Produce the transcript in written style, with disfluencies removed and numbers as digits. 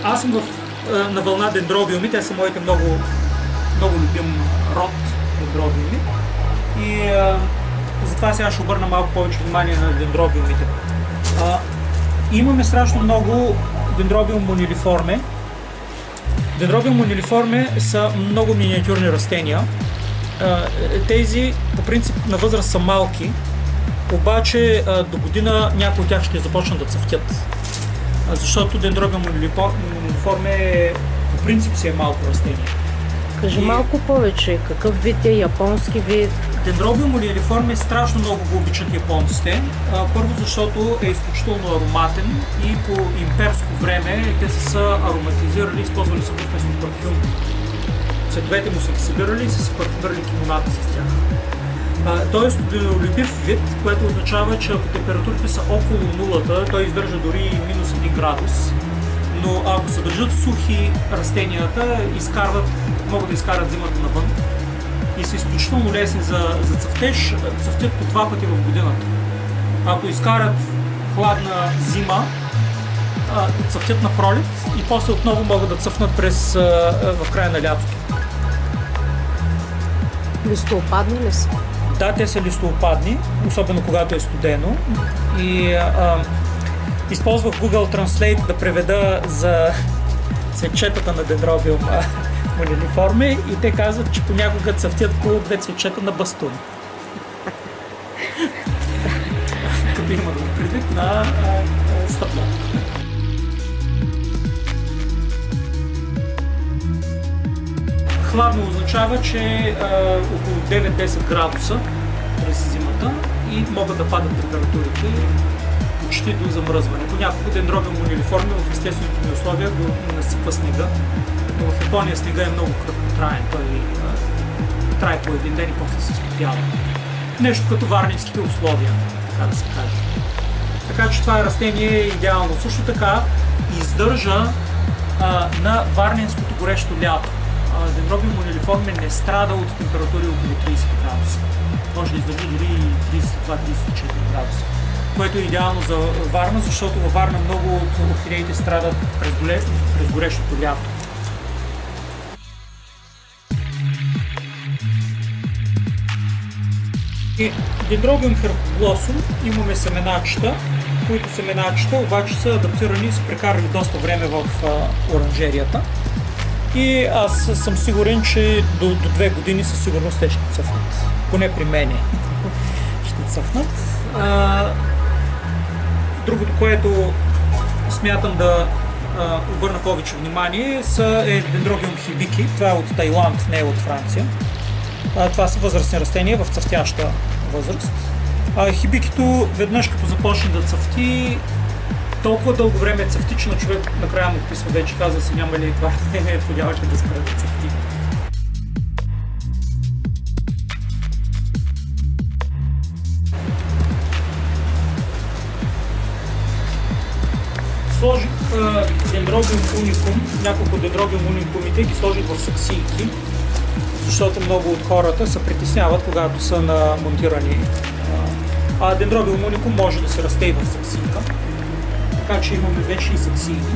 Аз съм на вълна дендробиуми, те са моите много любим род дендробиуми и затова сега ще обърна малко повече внимание на дендробиумите. Имаме страшно много дендробиум монилиформе. Дендробиум монилиформе са много миниатюрни растения. Тези по принцип на възраст са малки, обаче до година някои от тях ще започнат да цъфтят. Защото дендробиум монилиформе по принцип си е малко растение. Кажи малко повече, какъв вид е, японски вид? Дендробиум монилиформе страшно много го обичат японците. Първо защото е изключително ароматен и по имперско време те са ароматизирали, използвали са вместо парфюм. Цветовете му са ги събирали и са си парфюмирали кимоната с тях. Той е студенолюбив вид, което означава, че ако температурите са около нулата, той издържа дори и минус 1 градус. Но ако се държат сухи растенията, могат да изкарат зимата навън и са изключително лесни за цъфтеж, цъфтят по 2 пъти в годината. Ако изкарат хладна зима, цъфтят на пролет и после отново могат да цъфнат в края на лятото. Листоопадни ли са? Да, те са листоопадни, особено когато е студено. И използвах Google Translate да преведа за цветчетата на дендробиум монилиформе и те казват, че понякога цъфтят по 2 цветчета на бастун. Като има да предвид на стъпла. Хладно означава, че около 9-10 градуса през зимата и могат да падат температурите почти до замръзване. Понякога дендробиум монилиформе в естествените ми условия го насипва снега, но в Япония снега е много краткотраен. Той трае по един ден и после се стопява. Нещо като варненските условия, така да се каже. Така че това растение е идеално. Също така издържа на варненското горещо лято. Дендробиум монилиформе не страда от температури около 30 градуса. Може да издържи дори 32-34 градуса, което е идеално за Варна, защото във Варна много от орхидеите страдат през горещото лято. И дендробиум хербоглосум имаме семеначета, които семеначета обаче са адаптирани и са прекарали доста време в оранжерията. И аз съм сигурен, че до 2 години със сигурност те ще цъфнат. Поне при мене ще цъфнат. Другото, което смятам да обърна повече внимание, е дендробиум хибики. Това е от Тайланд, не е от Франция. Това са възрастни растения в цъфтяща възраст. Хибикито веднъж като започне да цъфти, толкова дълго време цъфти, че на човек накрая му писва вече, казва си няма ли това не е подяваше да спре да цъфти. Сложих дендробиум уникум, няколко дендробиум уникумите ги сложих в саксийки, защото много от хората се притесняват, когато са на монтирани. Дендробиум уникум може да се расте и в саксийка. Така че имаме вече и саксийки.